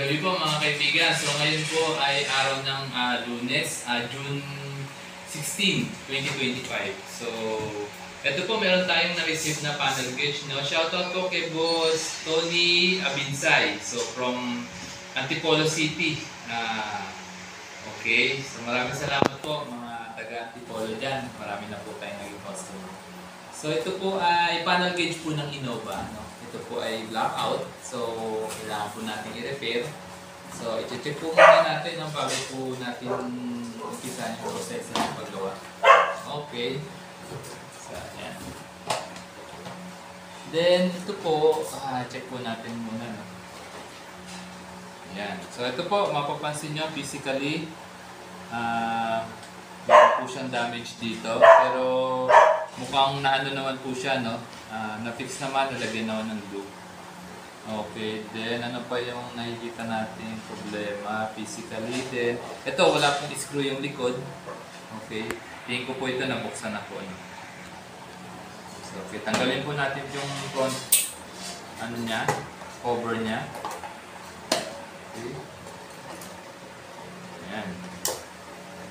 gabi po mga kaibigan. So ngayon po ay araw ng Lunes, June 16, 2025. So ito po meron tayong na-receive na panel gauge. No? Shoutout po kay Boss Tony Abinsay. So from Antipolo City. Okay, so maraming salamat po mga taga-Antipolo dyan. Marami na po tayong naging customer. So ito po ay panel gauge po ng Innova. No? Ito po ay blackout. So kailangan po natin i-repair. So i-check po muna natin bago po natin umpisan yung process ng paggawa. Okay. So yan. Then ito po, check po natin muna. No? Yan. So ito po, mapapansin nyo physically, meron po siyang damage dito. Pero mukhang naano naman po siya, no? Na-fix naman, nalagyan naman ng glue. Okay, then ano pa yung nakikita natin problema physically? Then, ito wala pong screw yung likod. Okay, tingin ko po ito nabuksan ako. No? So, okay, tanggalin po natin yung front, ano niya, cover niya. Okay. Ayan.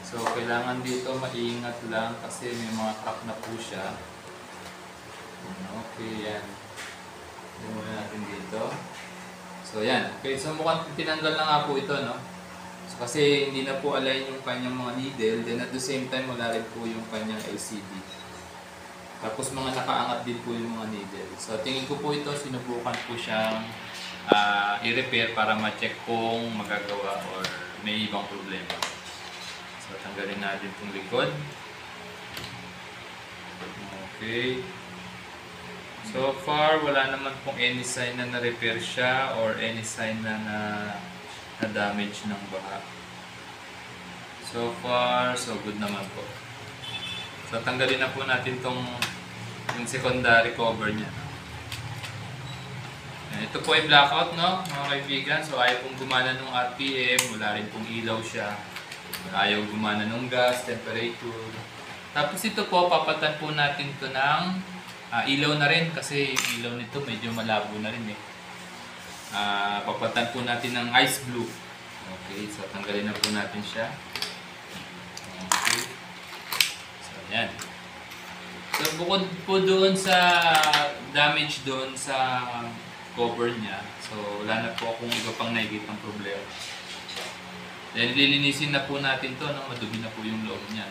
So, kailangan dito maingat lang kasi may mga crack na po siya. Okay, yan. Tignan muna natin dito. So, yan. Okay, so mukhang tinanggal na nga po ito, no? So, kasi hindi na po align yung kanyang mga needle. Then, at the same time, wala rin po yung kanyang LCD. Tapos, mga nakaangat din po yung mga needle. So, tingin ko po ito, sinubukan po siyang i-repair para ma-check kung magagawa or may ibang problema. So, tanggalin natin itong likod. Okay. So far, wala naman pong any sign na na-repair siya or any sign na na-damage ng baha. So far, so good naman po. So tanggalin na po natin yung secondary cover niya. Ito po ay blackout, no, mga kaibigan. So ayaw pong gumana ng RPM, wala rin pong ilaw siya. Ayaw gumana ng gas, temperature. Tapos ito po, papatan po natin ito ng ilaw na rin kasi ilaw nito medyo malabo na rin eh. Papatan po natin ng ice blue. Okay, so tanggalin na po natin siya. Okay. So yan. So bukod po doon sa damage doon sa cover niya, so wala na po akong iba pang nakikitang problema. Then lilinisin na po natin to, no? Madumi na po yung loob niya.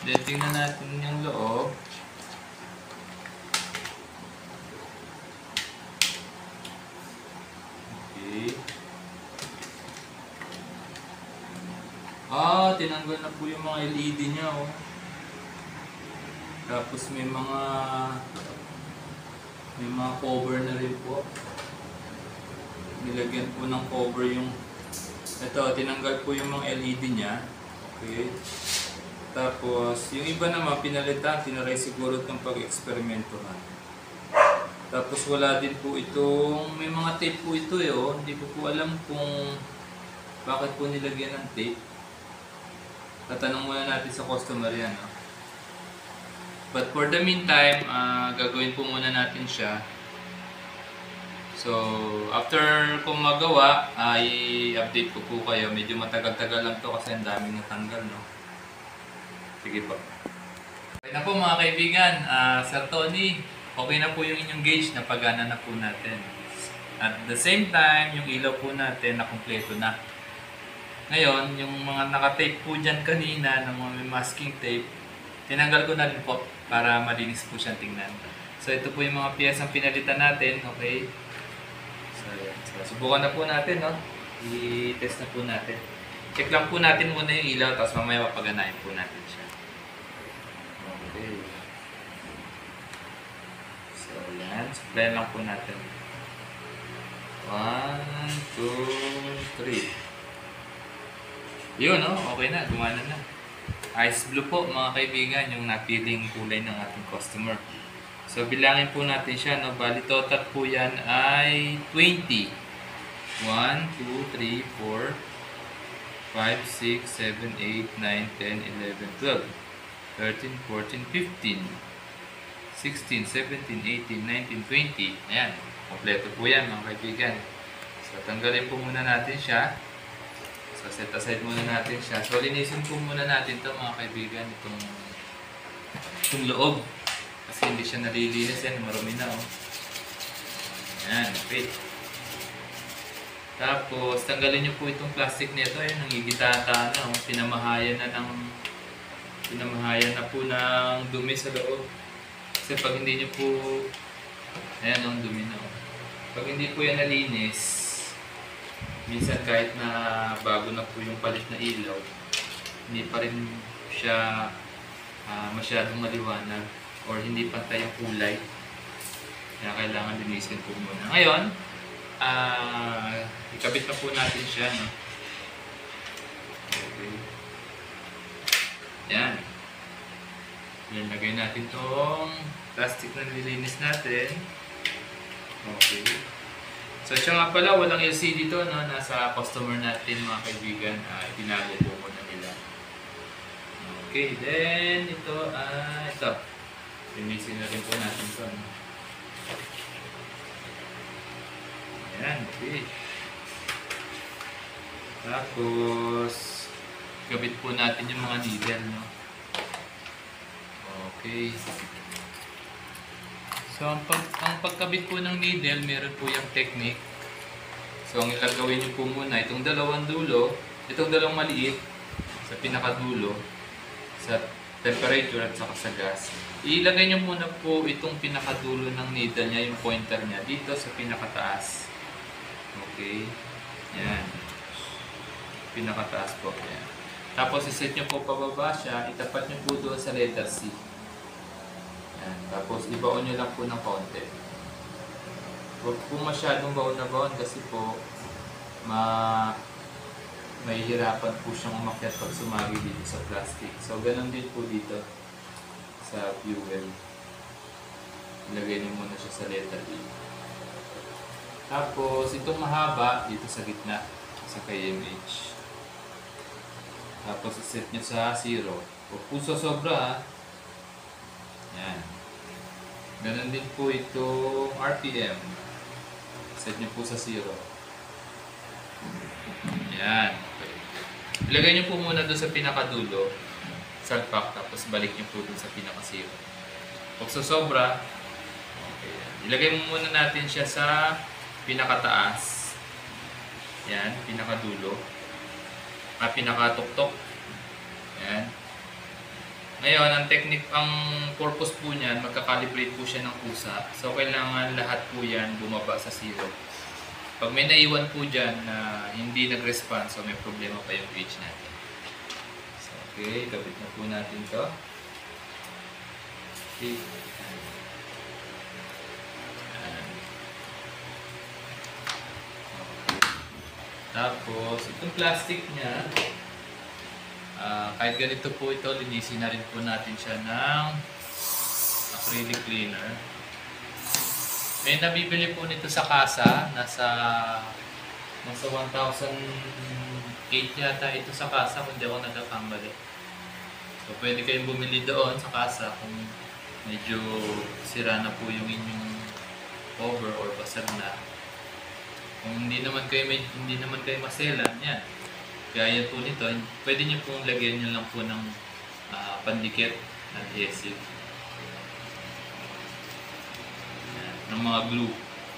Then tingnan natin yung loob. Okay. Tinanggal na po yung mga LED niya, oh. Tapos may mga cover na rin po. Nilagyan po ng cover yung ito, tinanggal po yung mga LED niya. Okay. Tapos yung iba naman pinalitan, tinaray siguro itong pag-eksperimentohan. Tapos wala din po itong, may mga tape po ito eh, oh. Hindi ko po alam kung bakit po nilagyan ng tape. Tatanong muna natin sa customer yan, no? But for the meantime, gagawin po muna natin siya. So, after kung magawa, i-update ko po kayo. Medyo matagal-tagal lang to kasi ang daming natanggal, no? Sige po. Okay na po mga kaibigan. Sir Tony, okay na po yung inyong gauge, napagana na po natin. At the same time, yung ilaw po natin nakumpleto na. Ngayon, yung mga naka-tape po dyan kanina, ng mga masking tape, tinanggal ko na rin po para malinis po siyang tingnan. So, ito po yung mga piyesang pinalitan natin, okay? So, subukan na po natin, no? I-test na po natin. Check lang po natin muna yung ilaw, tapos mamaya mapaganahin po natin siya. Okay. So, yan. Supplyan lang po natin. 1, 2, 3. Yun, no? Okay na. Gumana na. Ice blue po, mga kaibigan, yung napiling kulay ng ating customer. So, bilangin po natin siya, no? Bali, total po yan ay 20. 1, 2, 3, 4, 5, 6, 7, 8, 9, 10, 11, 12, 13, 14, 15, 16, 17, 18, 19, 20. Ayan, kompleto po yan mga kaibigan. So, So, tanggalin po muna natin siya. So, set aside muna natin siya. So, linisin po muna natin ito mga kaibigan. Itong loob. Kasi hindi siya nalilinis yan. Marumi na, oh. Ayan, okay. Tapos, tanggalin nyo po itong plastic nito. Ayan, nangigitata na, oh. Pinamahayan na po ng dumi sa loob. Kasi pag hindi nyo po, ayan, ang dumi na, oh. Pag hindi po yan nalinis, minsan kahit na bago na po yung palit na ilaw, hindi pa rin siya masyadong maliwanag or hindi pantay yung kulay. Kaya kailangan linisin po muna. Ngayon, ikabit na po natin siya. No? Okay. Yan. Lagay natin itong plastic na nilinis natin. Okay. So siya nga pala, walang LCD dito, no? Nasa customer natin mga kaibigan. Itinago po muna nila. Okay, then ito, ito. Linisin na rin po natin ito. No? Ayan, okay. Tapos, gabit po natin yung mga needle, no? Okay. So, ang pagkabit po ng needle, meron po yung technique. So, ang ilagawin nyo po muna, itong dalawang dulo, itong dalawang maliit, sa pinakadulo, sa temperature at saka sa gas. Ilagay nyo muna po itong pinakadulo ng needle niya, yung pointer niya, dito sa pinakataas. Okay. Yan. Pinakataas po. Yan. Tapos, iset nyo po pababa siya, itapat nyo po doon sa letter C. Yan. Tapos, ibaon nyo lang po ng konti. Huwag po masyadong baon na baon kasi po, mahihirapan po siyang umakyat pag sumagi dito sa plastic. So, ganun din po dito sa fuel. Ilagay nyo muna siya sa letter E. Tapos, itong mahaba dito sa gitna sa KMH. Tapos, iset nyo sa 0. Huwag po sobra, ha. Yan. Ganun din po itong RPM. Set nyo po sa 0. Yan. Okay. Ilagay nyo po muna doon sa pinakadulo. Salpak. Tapos balik nyo po doon sa pinaka-0. Huwag sobra. Okay. Ilagay mo muna natin siya sa pinakataas. Yan. Pinakadulo. Pinakatuktok. Yan. Ngayon, ang technique, ang purpose po niyan, magkakalibrate po siya ng kusa. So, kailangan lahat po yan bumaba sa 0. Pag may naiwan po dyan na hindi nag-respond, so may problema pa yung gauge natin. So, okay, kabit na po natin to. Okay. Tapos, itong plastic niya, kahit ganito po ito, linisin na rin po natin siya ng acrylic cleaner. May nabibili po nito sa kasa, nasa 1,008 yata ito sa kasa kung di ako nagkakambali. So, pwede kayong bumili doon sa kasa kung medyo sira na po yung inyong cover or basag na. Kung hindi naman kayo maselan, yan. Gaya po nito, pwede nyo pong lagyan nyo lang po ng pandikit na adhesive. Yan, ng mga glue.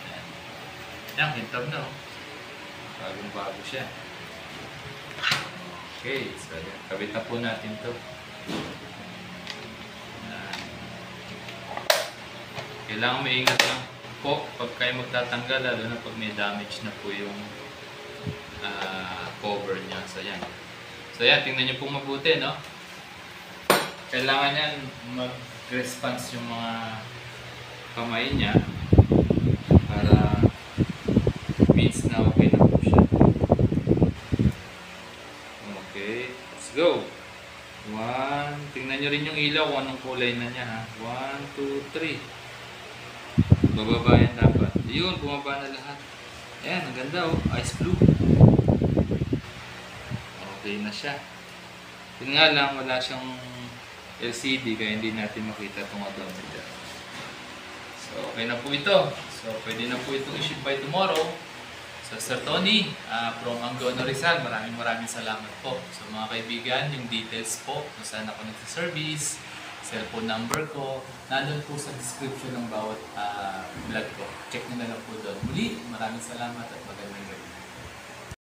Yan, yan kintab na. Bagong-bago siya. Okay, so yan. Kabit na po natin to. Yan. Kailangan maingat lang po pag kayo magtatanggal, lalo na pag may damage na po yung cover niya. So yan. So yan, tingnan niyo po mabuti, no? Kailangan yan mag-response yung mga kamay niya para means na okay na po siya. Okay, let's go. 1, tingnan niyo rin yung ilaw kung anong kulay na niya, ha. 1, 2, 3. Bababa yan dapat. Yun, bumaba na lahat. Ayan, ang ganda, oh. Ice blue. Okay na siya. Yun nga lang, wala siyang LCD kaya hindi natin makita itong odometer. So, okay na po ito. So, pwede na po itong i-ship by tomorrow. So Sir Tony, from Angono Rizal, maraming salamat po. So mga kaibigan, yung details po kung saan ako nagsiservice, cellphone number ko, nandun po sa description ng bawat vlog ko. Check nyo na lang po doon. Muli, maraming salamat at magandang gabi.